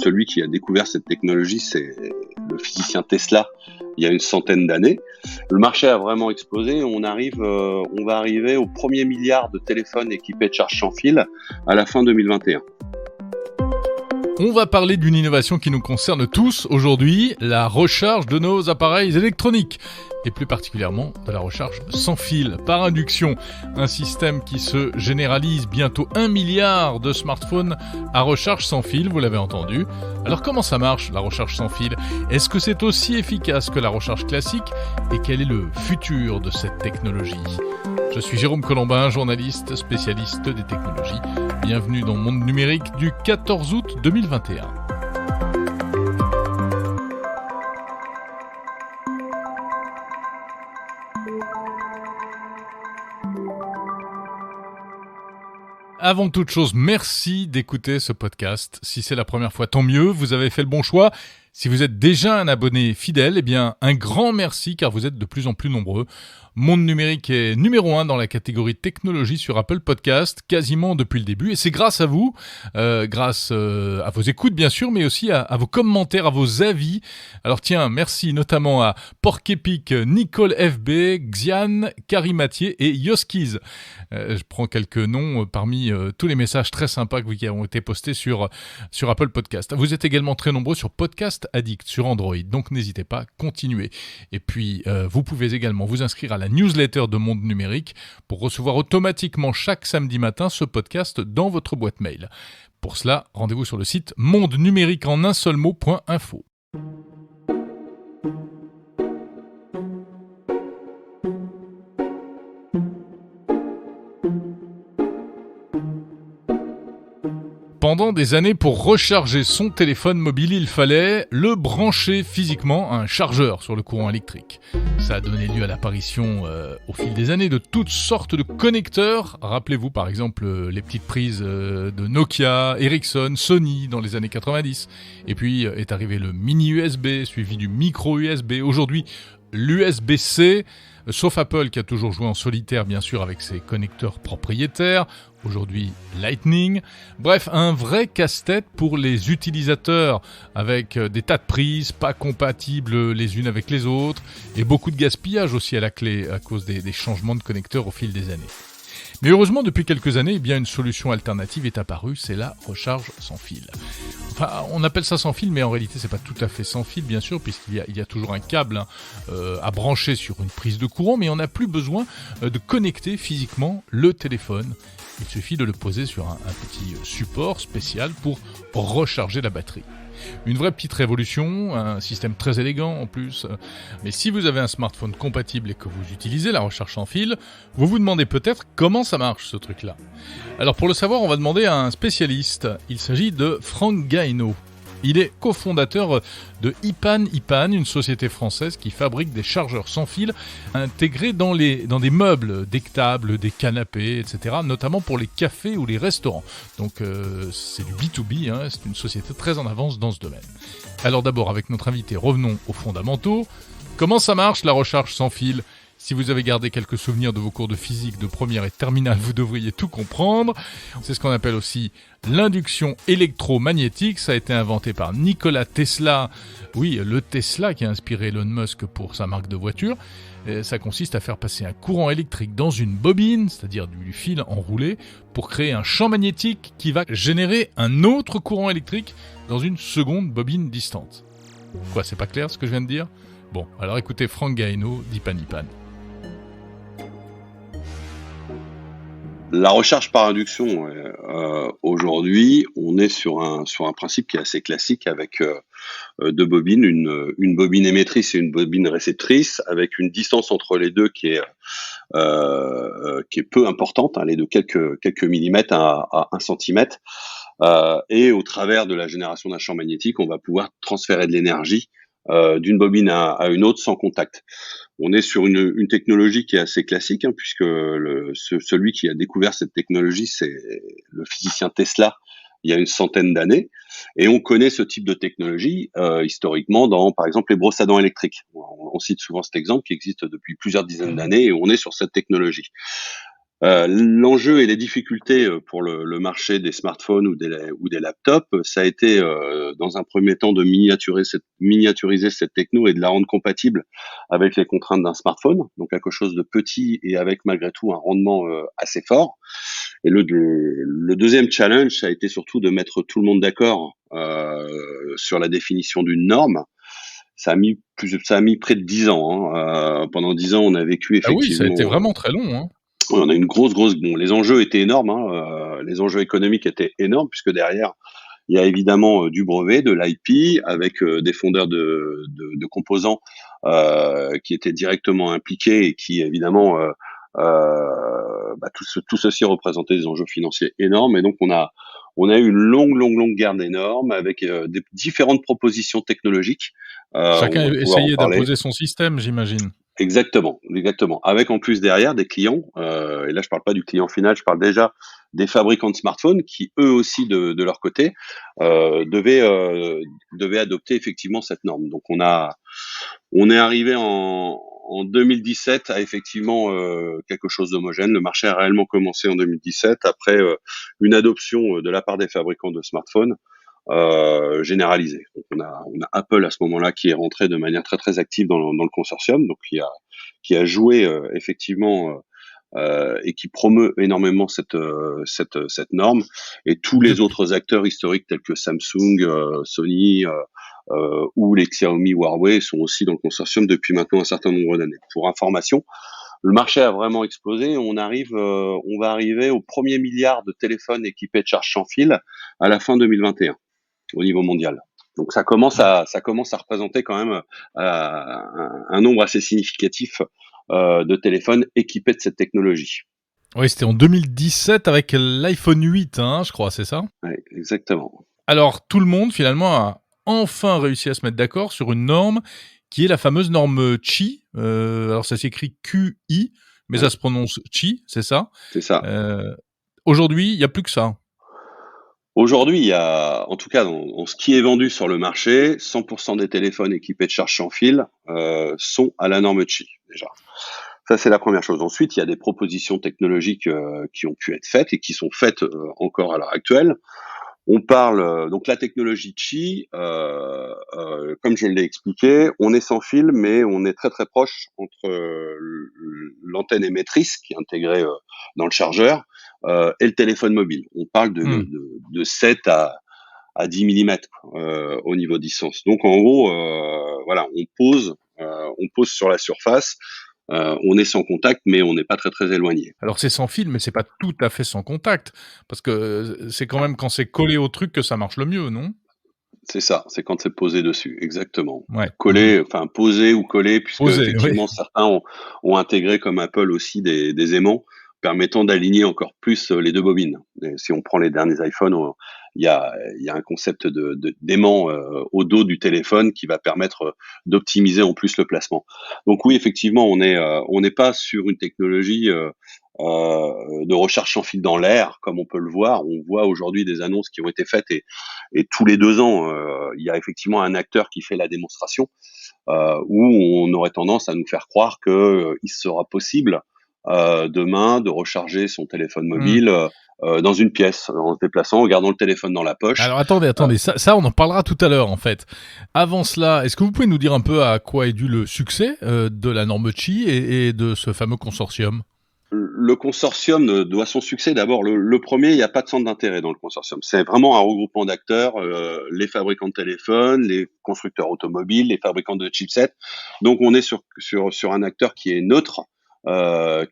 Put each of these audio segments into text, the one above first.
celui qui a découvert cette technologie, c'est le physicien Tesla, il y a une centaine d'années. Le marché a vraiment explosé. On va arriver au premier milliard de téléphones équipés de charge sans fil à la fin 2021. On va parler d'une innovation qui nous concerne tous aujourd'hui, la recharge de nos appareils électroniques. Et plus particulièrement de la recharge sans fil, par induction. Un système qui se généralise, bientôt 1 milliard de smartphones à recharge sans fil, vous l'avez entendu. Alors comment ça marche, la recharge sans fil ? Est-ce que c'est aussi efficace que la recharge classique ? Et quel est le futur de cette technologie ? Je suis Jérôme Colombin, journaliste spécialiste des technologies. Bienvenue dans Monde Numérique du 14 août 2021. Avant toute chose, merci d'écouter ce podcast. Si c'est la première fois, tant mieux, vous avez fait le bon choix. Si vous êtes déjà un abonné fidèle, eh bien, un grand merci car vous êtes de plus en plus nombreux. Monde Numérique est numéro 1 dans la catégorie technologie sur Apple Podcast, quasiment depuis le début. Et c'est grâce à vous, grâce à vos écoutes bien sûr, mais aussi à vos commentaires, à vos avis. Alors tiens, merci notamment à Porc-Épic, Nicole FB, Xian, Carrie Mathieu et Yoskiz. Je prends quelques noms parmi tous les messages très sympas qui ont été postés sur Apple Podcast. Vous êtes également très nombreux sur Podcast Addict sur Android, donc n'hésitez pas, continuez. Et puis, vous pouvez également vous inscrire à la newsletter de Monde Numérique pour recevoir automatiquement chaque samedi matin ce podcast dans votre boîte mail. Pour cela, rendez-vous sur le site mondenumérique en un seul mot.info. Pendant des années, pour recharger son téléphone mobile, il fallait le brancher physiquement à un chargeur sur le courant électrique. Ça a donné lieu à l'apparition, au fil des années, de toutes sortes de connecteurs. Rappelez-vous par exemple les petites prises de Nokia, Ericsson, Sony dans les années 90. Et puis est arrivé le mini USB, suivi du micro USB. Aujourd'hui, l'USB-C, sauf Apple qui a toujours joué en solitaire bien sûr avec ses connecteurs propriétaires, aujourd'hui Lightning. Bref, un vrai casse-tête pour les utilisateurs avec des tas de prises pas compatibles les unes avec les autres et beaucoup de gaspillage aussi à la clé à cause des changements de connecteurs au fil des années. Mais heureusement, depuis quelques années, eh bien, une solution alternative est apparue, c'est la recharge sans fil. Enfin, on appelle ça sans fil, mais en réalité, c'est pas tout à fait sans fil, bien sûr, puisqu'il y a toujours un câble à brancher sur une prise de courant, mais on n'a plus besoin de connecter physiquement le téléphone. Il suffit de le poser sur un petit support spécial pour recharger la batterie. Une vraie petite révolution, un système très élégant en plus. Mais si vous avez un smartphone compatible et que vous utilisez la recharge sans fil, vous vous demandez peut-être comment ça marche ce truc-là. Alors pour le savoir, on va demander à un spécialiste. Il s'agit de Franck Gahenno. Il est cofondateur de Ipan, une société française qui fabrique des chargeurs sans fil intégrés dans des meubles, des tables, des canapés, etc., notamment pour les cafés ou les restaurants. Donc c'est du B2B, c'est une société très en avance dans ce domaine. Alors d'abord, avec notre invité, revenons aux fondamentaux. Comment ça marche la recharge sans fil ? Si vous avez gardé quelques souvenirs de vos cours de physique de première et terminale, vous devriez tout comprendre. C'est ce qu'on appelle aussi l'induction électromagnétique. Ça a été inventé par Nikola Tesla. Oui, le Tesla qui a inspiré Elon Musk pour sa marque de voiture. Et ça consiste à faire passer un courant électrique dans une bobine, c'est-à-dire du fil enroulé, pour créer un champ magnétique qui va générer un autre courant électrique dans une seconde bobine distante. Quoi, c'est pas clair ce que je viens de dire ? Bon, alors écoutez Franck Gahenno d'Ipan. La recharge par induction, aujourd'hui, on est sur un principe qui est assez classique avec deux bobines, une bobine émettrice et une bobine réceptrice, avec une distance entre les deux qui est peu importante, les de quelques millimètres à 1 centimètre. Et au travers de la génération d'un champ magnétique, on va pouvoir transférer de l'énergie d'une bobine à une autre sans contact. On est sur une technologie qui est assez classique, puisque celui qui a découvert cette technologie, c'est le physicien Tesla, il y a une centaine d'années. Et on connaît ce type de technologie historiquement dans, par exemple, les brosses à dents électriques. On cite souvent cet exemple qui existe depuis plusieurs dizaines d'années et on est sur cette technologie. L'enjeu et les difficultés, pour le marché des smartphones ou des laptops, ça a été, dans un premier temps de miniaturiser cette techno et de la rendre compatible avec les contraintes d'un smartphone, donc quelque chose de petit et avec malgré tout un rendement, assez fort. Et le 2e challenge, ça a été surtout de mettre tout le monde d'accord, sur la définition d'une norme. Ça a mis près de 10 ans, hein, pendant 10 ans, on a vécu Ah oui, ça a été effectivement, vraiment très long, hein. ouais, on a une grosse bon, les enjeux étaient énormes, hein, les enjeux économiques étaient énormes puisque derrière, il y a évidemment, du brevet, de l'IP avec, des fondeurs de composants, qui étaient directement impliqués et qui évidemment, tout ceci représentait des enjeux financiers énormes et donc on a eu une longue guerre des normes avec, des différentes propositions technologiques, on Chacun va pouvoir en essayait parler. d'imposer son système, j'imagine. Exactement, exactement. Avec en plus derrière des clients, et là je parle pas du client final, je parle déjà des fabricants de smartphones qui eux aussi de leur côté, devaient adopter effectivement cette norme. Donc on est arrivé en 2017 à effectivement, quelque chose d'homogène. Le marché a réellement commencé en 2017 après, une adoption, de la part des fabricants de smartphones, généralisée. Donc on a Apple à ce moment-là qui est rentré de manière très active dans le consortium, donc qui a joué, effectivement, et qui promeut énormément cette norme et tous les Depuis autres acteurs historiques tels que Samsung, Sony, ou les Xiaomi, Huawei sont aussi dans le consortium depuis maintenant un certain nombre d'années. Pour information, le marché a vraiment explosé. On va arriver au premier milliard de téléphones équipés de charge sans fil à la fin 2021 au niveau mondial. Donc ça commence à représenter quand même, un nombre assez significatif, de téléphones équipés de cette technologie. oui, c'était en 2017 avec l'iPhone 8, hein, je crois, c'est ça? Ouais, exactement. Alors tout le monde finalement a enfin réussi à se mettre d'accord sur une norme qui est la fameuse norme Qi. Alors ça s'écrit QI, mais ça Ouais, se prononce Qi, c'est ça? c'est ça. Heu, Aujourd'hui, il y a plus que ça. Aujourd'hui, il y a, en tout cas, dans ce qui est vendu sur le marché, 100% des téléphones équipés de charge sans fil, sont à la norme Qi, déjà. Ça, c'est la première chose. Ensuite, il y a des propositions technologiques, qui ont pu être faites et qui sont faites, encore à l'heure actuelle. On parle, donc la technologie Qi, comme je l'ai expliqué, on est sans fil, mais on est très proche entre, l'antenne émettrice qui est intégrée, dans le chargeur, et le téléphone mobile. On parle de Mmh. de de 7 à 10 millimètres, au niveau distance. Donc en gros, voilà, on pose sur la surface, on est sans contact, mais on n'est pas très éloigné. Alors c'est sans fil, mais c'est pas tout à fait sans contact, parce que, c'est quand même quand c'est collé au truc que ça marche le mieux, non? C'est ça, c'est quand c'est posé dessus, exactement. Ouais. Mmh. Collé, enfin posé ou collé, puisque Posé, oui. effectivement certains ont intégré comme Apple aussi des aimants permettant d'aligner encore plus, les 2 bobines. Et si on prend les derniers iPhones, il y a un concept d'aimant, au dos du téléphone qui va permettre, d'optimiser en plus le placement. Donc oui, effectivement, on n'est pas sur une technologie, de recharge sans fil dans l'air comme on peut le voir. On voit aujourd'hui des annonces qui ont été faites et tous les 2 ans, il y a effectivement un acteur qui fait la démonstration, où on aurait tendance à nous faire croire que, il sera possible, demain de recharger son téléphone Mmh. mobile, dans une pièce, en se déplaçant, en gardant le téléphone dans la poche. Alors attendez, ça on en parlera tout à l'heure en fait. Avant cela, est-ce que vous pouvez nous dire un peu à quoi est dû le succès, de la norme Qi et de ce fameux consortium? Le consortium, doit son succès d'abord le 1er, il y a pas de centre d'intérêt dans le consortium. C'est vraiment un regroupement d'acteurs, les fabricants de téléphones, les constructeurs automobiles, les fabricants de chipsets. Donc on est sur un acteur qui est neutre,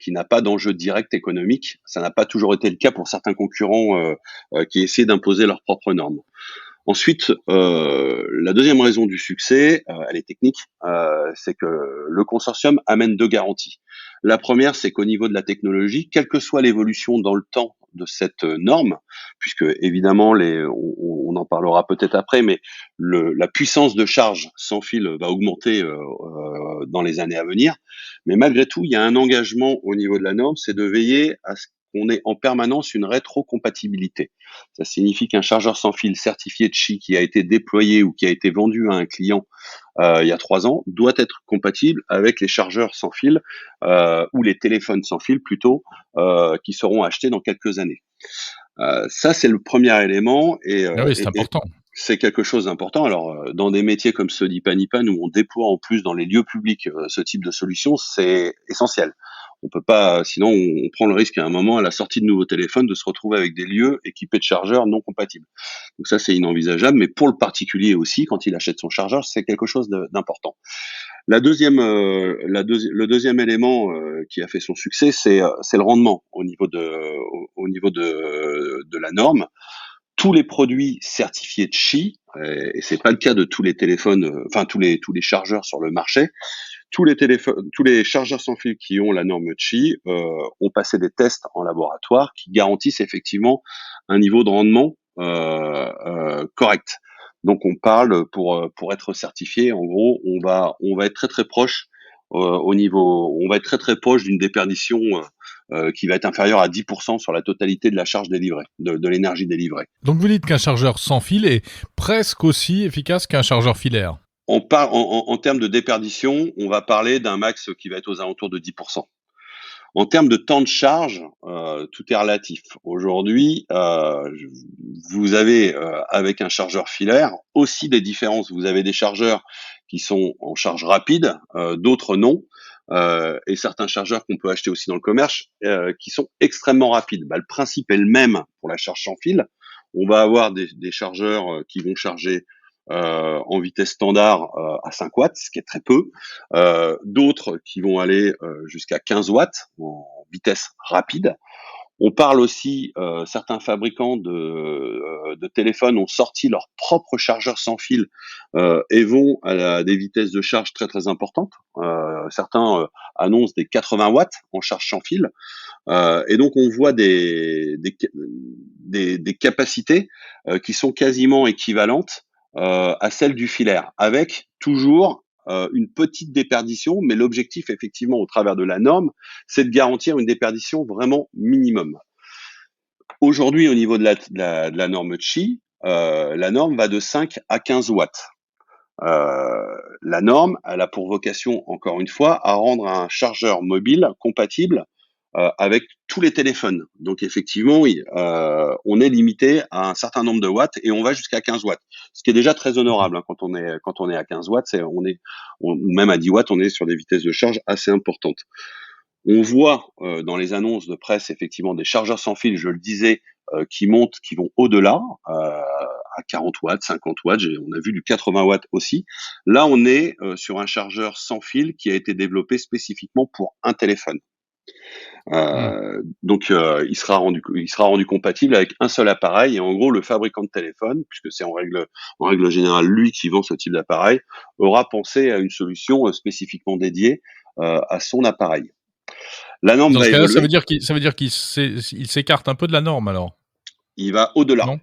qui n'a pas d'enjeu direct économique. Ça n'a pas toujours été le cas pour certains concurrents, qui essaient d'imposer leurs propres normes. Ensuite, la deuxième raison du succès, elle est technique, c'est que le consortium amène 2 garanties. La première, c'est qu'au niveau de la technologie, quelle que soit l'évolution dans le temps de cette, norme, puisque évidemment on en parlera peut-être après, mais la puissance de charge sans fil va augmenter, dans les années à venir. Mais malgré tout, il y a un engagement au niveau de la norme, c'est de veiller à ce qu'on ait en permanence une rétrocompatibilité. Ça signifie qu'un chargeur sans fil certifié Qi qui a été déployé ou qui a été vendu à un client il y a 3 ans doit être compatible avec les chargeurs sans fil ou les téléphones sans fil plutôt qui seront achetés dans quelques années. Ça, c'est le premier élément Ah oui, c'est important. c'est quelque chose d'important. Alors, dans des métiers comme ceux d'Ipanipan où on déploie en plus dans les lieux publics ce type de solution, c'est essentiel. On peut pas, sinon on prend le risque à un moment à la sortie de nouveaux téléphones de se retrouver avec des lieux équipés de chargeurs non compatibles. Donc ça, c'est inenvisageable. Mais pour le particulier aussi, quand il achète son chargeur, c'est quelque chose d'important. Le deuxième élément qui a fait son succès, c'est le rendement au niveau de la norme. Tous les produits certifiés Qi, et c'est pas le cas de tous les téléphones, enfin tous les chargeurs sur le marché. Tous les chargeurs sans fil qui ont la norme Qi ont passé des tests en laboratoire qui garantissent effectivement un niveau de rendement correct. Donc on parle pour être certifié, en gros, on va être très proche on va être très proche d'une déperdition qui va être inférieure à 10% sur la totalité de la charge délivrée, de l'énergie délivrée. Donc vous dites qu'un chargeur sans fil est presque aussi efficace qu'un chargeur filaire. En termes de déperdition, on va parler d'un max qui va être aux alentours de 10%. En termes de temps de charge, tout est relatif. Aujourd'hui, vous avez avec un chargeur filaire aussi des différences. Vous avez des chargeurs qui sont en charge rapide, d'autres non, et certains chargeurs qu'on peut acheter aussi dans le commerce qui sont extrêmement rapides. Le principe est le même pour la charge sans fil. On va avoir des chargeurs qui vont charger en vitesse standard à 5 watts, ce qui est très peu. D'autres qui vont aller jusqu'à 15 watts en vitesse rapide. On parle aussi, certains fabricants de téléphones ont sorti leur propre chargeur sans fil et vont à des vitesses de charge très importantes. Certains annoncent des 80 watts en charge sans fil. Et donc on voit des capacités qui sont quasiment équivalentes à celle du filaire, avec toujours une petite déperdition, mais l'objectif effectivement au travers de la norme, c'est de garantir une déperdition vraiment minimum. Aujourd'hui, au niveau de la norme Qi, la norme va de 5 à 15 watts. La norme, elle a pour vocation, encore une fois, à rendre un chargeur mobile compatible avec tous les téléphones. Donc effectivement, oui, on est limité à un certain nombre de watts et on va jusqu'à 15 watts, ce qui est déjà très honorable hein, quand on est à 15 watts, ou même à 10 watts, on est sur des vitesses de charge assez importantes. On voit dans les annonces de presse effectivement des chargeurs sans fil, je le disais, qui vont au-delà, à 40 watts, 50 watts, on a vu du 80 watts aussi. Là, on est sur un chargeur sans fil qui a été développé spécifiquement pour un téléphone. Donc il sera rendu compatible avec un seul appareil et en gros le fabricant de téléphone, puisque c'est en règle générale lui qui vend ce type d'appareil, aura pensé à une solution spécifiquement dédiée à son appareil. La norme Dans va ce cas-là, évoluer. ça veut dire qu'il s'écarte un peu de la norme alors. Il va au-delà. Non?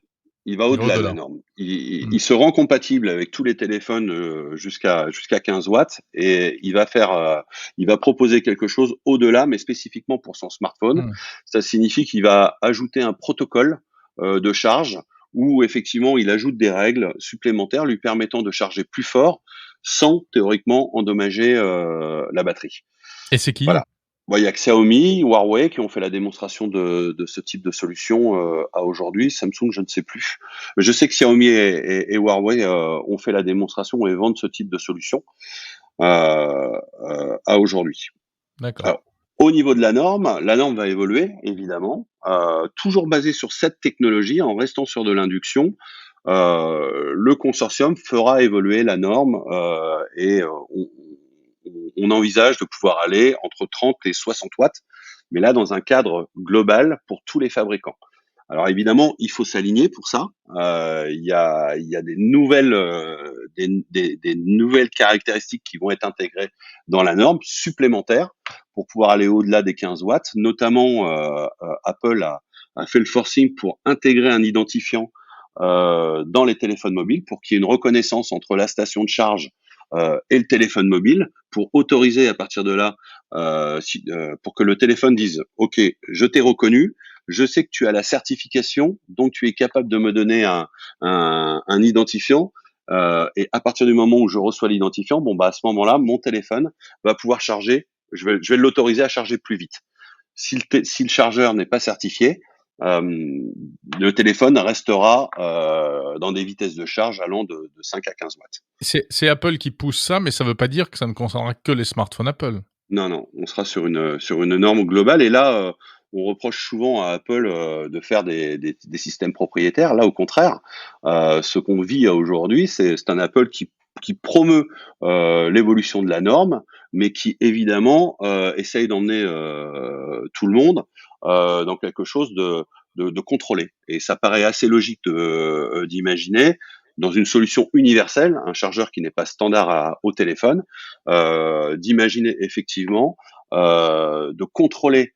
Il va Il va au-delà de la au-delà. norme. Il se rend compatible avec tous les téléphones jusqu'à 15 watts et il va proposer quelque chose au-delà, mais spécifiquement pour son smartphone. Mmh. Ça signifie qu'il va ajouter un protocole de charge où effectivement il ajoute des règles supplémentaires lui permettant de charger plus fort sans théoriquement endommager la batterie. Et c'est qui? Voilà. Il y a Xiaomi, Huawei qui ont fait la démonstration de ce type de solution à aujourd'hui. Samsung, je ne sais plus. Je sais que Xiaomi et Huawei ont fait la démonstration et vendent ce type de solution à aujourd'hui. D'accord. Alors, au niveau de la norme va évoluer, évidemment, toujours basée sur cette technologie, en restant sur de l'induction. Le consortium fera évoluer la norme et on envisage de pouvoir aller entre 30 et 60 watts, mais là dans un cadre global pour tous les fabricants. Alors évidemment, il faut s'aligner pour ça. Il y a des nouvelles caractéristiques qui vont être intégrées dans la norme supplémentaires pour pouvoir aller au-delà des 15 watts. Notamment, Apple a fait le forcing pour intégrer un identifiant dans les téléphones mobiles pour qu'il y ait une reconnaissance entre la station de charge et le téléphone mobile pour autoriser à partir de là, pour que le téléphone dise: «OK, je t'ai reconnu, je sais que tu as la certification, donc tu es capable de me donner un identifiant, et à partir du moment où je reçois l'identifiant, bon, bah, à ce moment-là, mon téléphone va pouvoir charger, je vais l'autoriser à charger plus vite». Si le chargeur n'est pas certifié, le téléphone restera dans des vitesses de charge allant de 5 à 15 watts. C'est Apple qui pousse ça, mais ça veut pas dire que ça ne concernera que les smartphones Apple. Non, non, on sera sur une norme globale et là, on reproche souvent à Apple, de faire des systèmes propriétaires. Là, au contraire, ce qu'on vit aujourd'hui, c'est un Apple qui promeut, l'évolution de la norme, mais qui évidemment, essaye d'emmener, tout le monde, dans quelque chose de contrôlé et ça paraît assez logique d'imaginer dans une solution universelle, un chargeur qui n'est pas standard au téléphone, d'imaginer effectivement, de contrôler,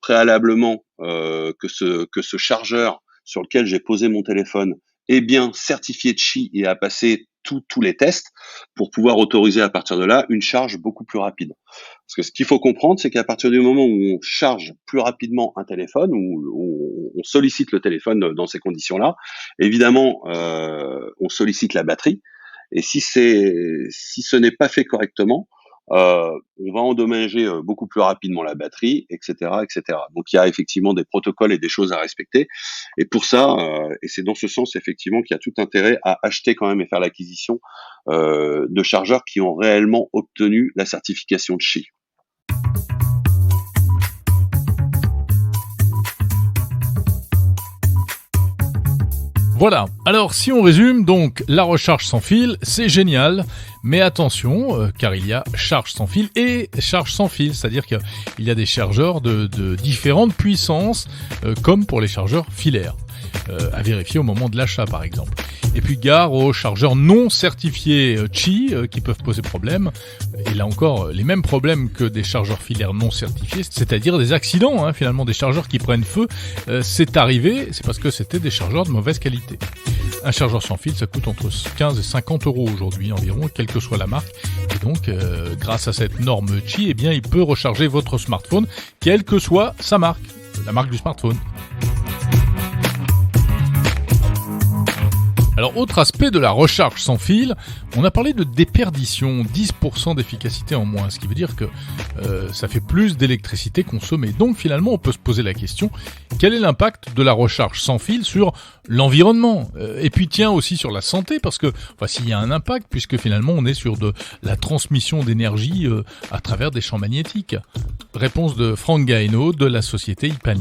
préalablement, que ce chargeur sur lequel j'ai posé mon téléphone est bien certifié Qi et a passé tous les tests pour pouvoir autoriser à partir de là une charge beaucoup plus rapide. Parce que ce qu'il faut comprendre, c'est qu'à partir du moment où on charge plus rapidement un téléphone, où on sollicite le téléphone dans ces conditions-là, évidemment, on sollicite la batterie. Et si ce n'est pas fait correctement, on va endommager beaucoup plus rapidement la batterie, etc., etc. Donc il y a effectivement des protocoles et des choses à respecter. Et pour ça, et c'est dans ce sens effectivement qu'il y a tout intérêt à acheter quand même et faire l'acquisition de chargeurs qui ont réellement obtenu la certification de Qi. Voilà, alors si on résume, donc la recharge sans fil, c'est génial, mais attention, car il y a charge sans fil et charge sans fil, c'est-à-dire qu'il y a des chargeurs de différentes puissances, comme pour les chargeurs filaires, à vérifier au moment de l'achat par exemple. Et puis gare aux chargeurs non certifiés Qi qui peuvent poser problème, et là encore les mêmes problèmes que des chargeurs filaires non certifiés, c'est-à-dire des accidents, finalement des chargeurs qui prennent feu, c'est arrivé, c'est parce que c'était des chargeurs de mauvaise qualité. Un chargeur sans fil, ça coûte entre 15 et 50 euros aujourd'hui environ, quelle que soit la marque. Et donc, grâce à cette norme Qi, eh bien, il peut recharger votre smartphone, quelle que soit sa marque, la marque du smartphone. Alors, autre aspect de la recharge sans fil, on a parlé de déperdition, 10% d'efficacité en moins, ce qui veut dire que ça fait plus d'électricité consommée. Donc finalement, on peut se poser la question, quel est l'impact de la recharge sans fil sur l'environnement ? Et puis tiens, aussi sur la santé, parce que, enfin, s'il y a un impact, puisque finalement, on est sur de la transmission d'énergie à travers des champs magnétiques. Réponse de Franck Gaeno de la société Ipan.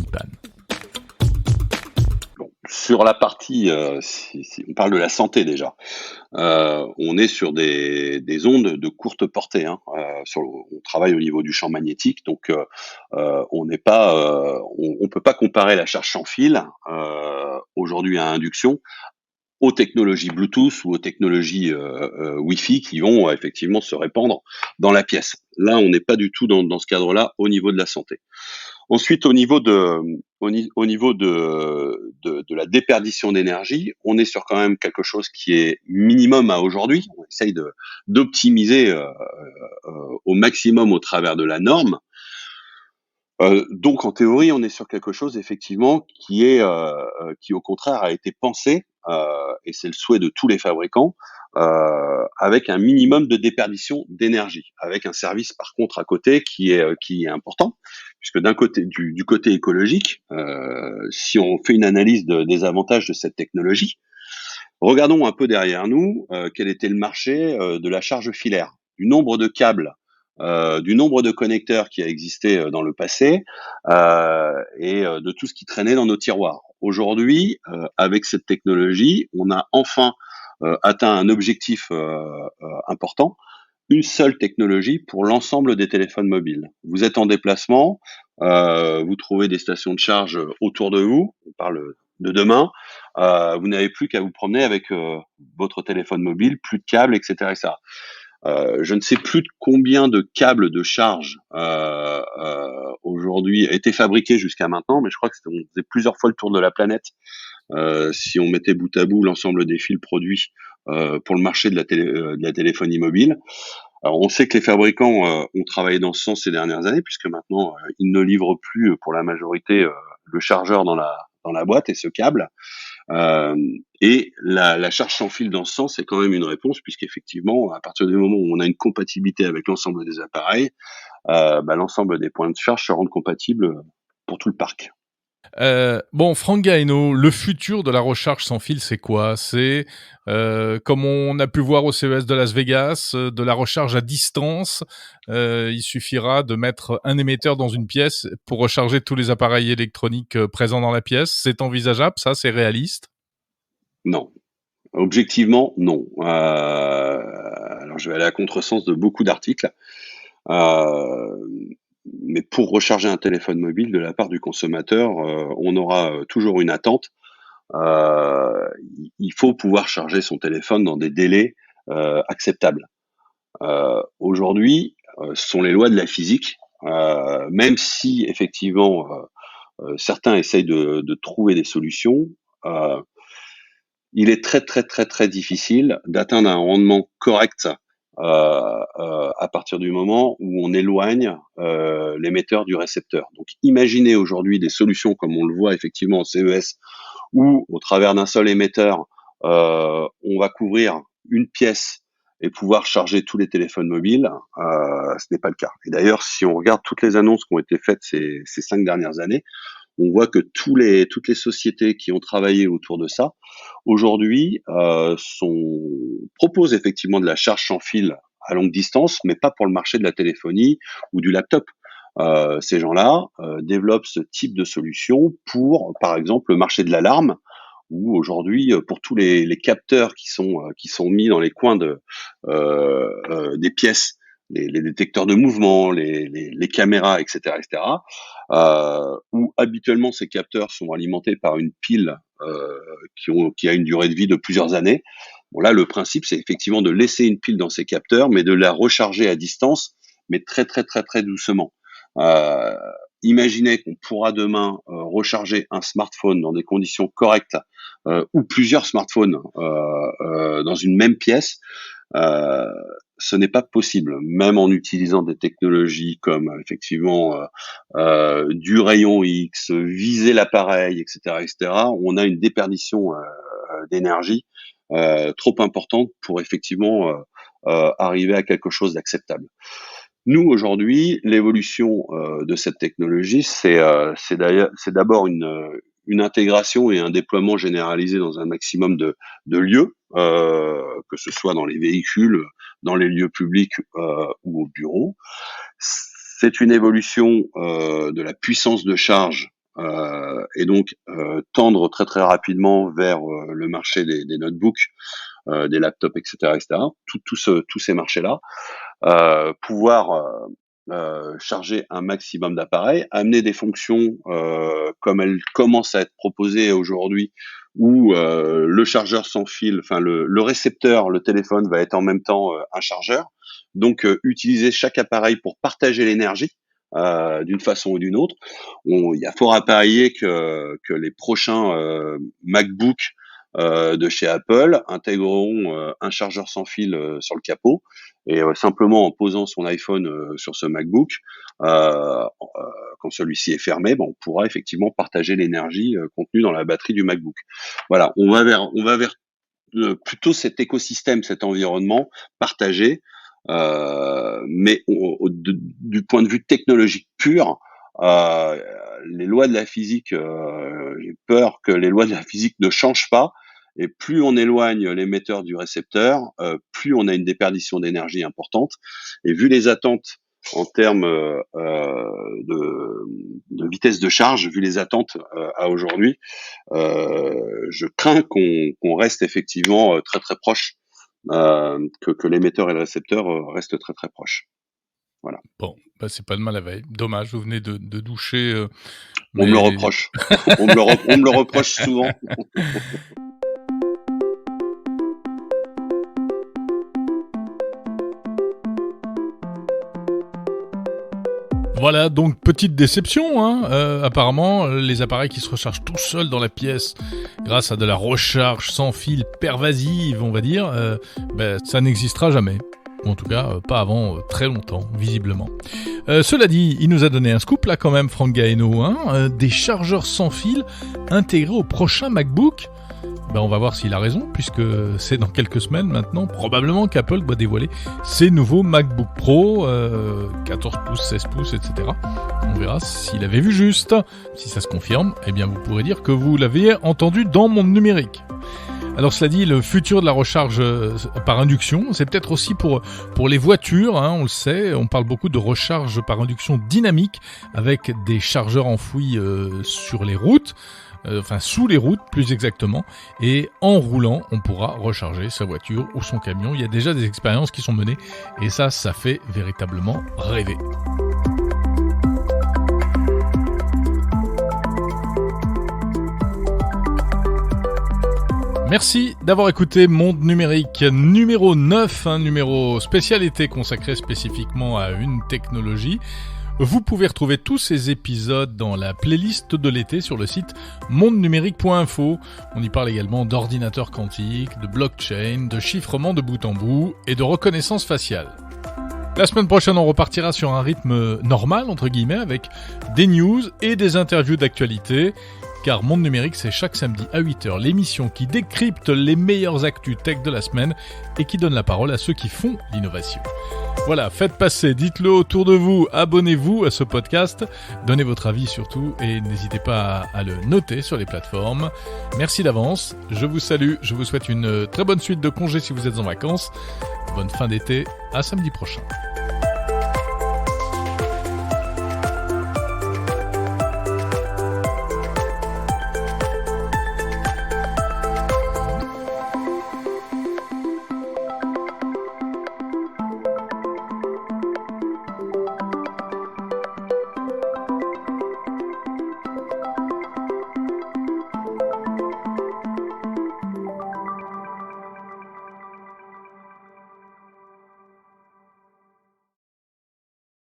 Sur la partie, si on parle de la santé déjà, on est sur des ondes de courte portée, on travaille au niveau du champ magnétique, donc on n'est pas, on peut pas comparer la charge sans fil, aujourd'hui à induction, aux technologies Bluetooth ou aux technologies Wi-Fi qui vont effectivement se répandre dans la pièce. Là, on n'est pas du tout dans ce cadre-là au niveau de la santé. Ensuite, au niveau de la déperdition d'énergie, on est sur quand même quelque chose qui est minimum à aujourd'hui. On essaye d'optimiser au maximum au travers de la norme. Donc en théorie, on est sur quelque chose effectivement qui au contraire a été pensé, et c'est le souhait de tous les fabricants, avec un minimum de déperdition d'énergie, avec un service par contre à côté qui est important, puisque d'un côté du côté écologique, si on fait une analyse des avantages de cette technologie, regardons un peu derrière nous quel était le marché de la charge filaire, du nombre de câbles, du nombre de connecteurs qui a existé dans le passé, et de tout ce qui traînait dans nos tiroirs. Aujourd'hui, avec cette technologie, on a enfin atteint un objectif important, une seule technologie pour l'ensemble des téléphones mobiles. Vous êtes en déplacement, vous trouvez des stations de charge autour de vous, on parle de demain, vous n'avez plus qu'à vous promener avec votre téléphone mobile, plus de câbles, etc. etc. Je ne sais plus de combien de câbles de charge aujourd'hui étaient fabriqués jusqu'à maintenant, mais je crois que on faisait plusieurs fois le tour de la planète si on mettait bout à bout l'ensemble des fils produits pour le marché de la téléphonie mobile. Alors on sait que les fabricants ont travaillé dans ce sens ces dernières années, puisque maintenant ils ne livrent plus pour la majorité le chargeur dans la boîte et ce câble. Euh, et la charge sans fil dans ce sens est quand même une réponse, puisqu'effectivement, à partir du moment où on a une compatibilité avec l'ensemble des appareils, l'ensemble des points de charge se rendent compatibles pour tout le parc. Bon, Franck Gaeno, le futur de la recharge sans fil, c'est quoi? C'est, comme on a pu voir au CES de Las Vegas, de la recharge à distance. Il suffira de mettre un émetteur dans une pièce pour recharger tous les appareils électroniques présents dans la pièce. C'est envisageable, ça? C'est réaliste? Non. Objectivement, non. Alors je vais aller à contresens de beaucoup d'articles. Euh, mais pour recharger un téléphone mobile de la part du consommateur, on aura toujours une attente. Il faut pouvoir charger son téléphone dans des délais acceptables. Aujourd'hui, ce sont les lois de la physique. Même si effectivement certains essayent de trouver des solutions, euh, il est très très très très difficile d'atteindre un rendement correct à partir du moment où on éloigne l'émetteur du récepteur. Donc imaginez aujourd'hui des solutions comme on le voit effectivement au CES, où au travers d'un seul émetteur, on va couvrir une pièce et pouvoir charger tous les téléphones mobiles. Ce n'est pas le cas. Et d'ailleurs, si on regarde toutes les annonces qui ont été faites ces 5 dernières années, on voit que toutes les sociétés qui ont travaillé autour de ça, aujourd'hui, proposent effectivement de la charge sans fil à longue distance, mais pas pour le marché de la téléphonie ou du laptop. Ces gens-là développent ce type de solution pour, par exemple, le marché de l'alarme, où aujourd'hui, pour tous les capteurs qui sont mis dans les coins des pièces, les détecteurs de mouvement, les caméras, etc., où habituellement ces capteurs sont alimentés par une pile qui a une durée de vie de plusieurs années. Bon là, le principe, c'est effectivement de laisser une pile dans ces capteurs, mais de la recharger à distance, mais très très très très doucement. Euh, Imaginez qu'on pourra demain recharger un smartphone dans des conditions correctes ou plusieurs smartphones dans une même pièce. Euh, Ce n'est pas possible, même en utilisant des technologies comme effectivement du rayon X, viser l'appareil, etc., etc. On a une déperdition d'énergie trop importante pour effectivement arriver à quelque chose d'acceptable. Nous aujourd'hui, l'évolution de cette technologie, c'est d'abord une intégration et un déploiement généralisé dans un maximum de lieux, que ce soit dans les véhicules, dans les lieux publics ou au bureau. C'est une évolution de la puissance de charge et donc tendre très très rapidement vers le marché des notebooks, des laptops, etc., etc. Tous ces marchés-là, pouvoir charger un maximum d'appareils, amener des fonctions comme elles commencent à être proposées aujourd'hui, où le chargeur sans fil, enfin le récepteur, le téléphone va être en même temps un chargeur. Donc utiliser chaque appareil pour partager l'énergie d'une façon ou d'une autre. Il y a fort à parier que les prochains MacBook de chez Apple intégreront un chargeur sans fil sur le capot, et simplement en posant son iPhone sur ce MacBook, quand celui-ci est fermé, on pourra effectivement partager l'énergie contenue dans la batterie du MacBook. Voilà, on va vers plutôt cet écosystème, cet environnement partagé, mais du point de vue technologique pur, les lois de la physique, j'ai peur que les lois de la physique ne changent pas. Et plus on éloigne l'émetteur du récepteur, plus on a une déperdition d'énergie importante. Et vu les attentes en termes de vitesse de charge, vu les attentes à aujourd'hui, je crains qu'on reste effectivement très très proche, que l'émetteur et le récepteur restent très très proches. Voilà. Bon, c'est pas de mal la veille. Dommage, vous venez de doucher On me le mais reproche. On me le reproche souvent. Voilà, donc petite déception, hein. Apparemment, les appareils qui se rechargent tout seuls dans la pièce grâce à de la recharge sans fil pervasive, on va dire, ça n'existera jamais. Ou en tout cas, pas avant très longtemps, visiblement. Cela dit, il nous a donné un scoop là quand même, Franck Gaeno, des chargeurs sans fil intégrés au prochain MacBook. On va voir s'il a raison, puisque c'est dans quelques semaines maintenant, probablement qu'Apple va dévoiler ses nouveaux MacBook Pro, 14 pouces, 16 pouces, etc. On verra s'il avait vu juste. Si ça se confirme, vous pourrez dire que vous l'avez entendu dans Monde Numérique. Alors cela dit, le futur de la recharge par induction, c'est peut-être aussi pour les voitures, on le sait, on parle beaucoup de recharge par induction dynamique, avec des chargeurs enfouis sur les routes, sous les routes plus exactement, et en roulant on pourra recharger sa voiture ou son camion. Il y a déjà des expériences qui sont menées et ça fait véritablement rêver. Merci d'avoir écouté Monde Numérique numéro 9, un numéro spécialité consacré spécifiquement à une technologie. Vous pouvez retrouver tous ces épisodes dans la playlist de l'été sur le site mondenumérique.info. On y parle également d'ordinateurs quantiques, de blockchain, de chiffrement de bout en bout et de reconnaissance faciale. La semaine prochaine, on repartira sur un rythme normal, entre guillemets, avec des news et des interviews d'actualité. Car Monde Numérique, c'est chaque samedi à 8h, l'émission qui décrypte les meilleures actus tech de la semaine et qui donne la parole à ceux qui font l'innovation. Voilà, faites passer, dites-le autour de vous, abonnez-vous à ce podcast, donnez votre avis surtout et n'hésitez pas à le noter sur les plateformes. Merci d'avance, je vous salue, je vous souhaite une très bonne suite de congés si vous êtes en vacances. Bonne fin d'été, à samedi prochain.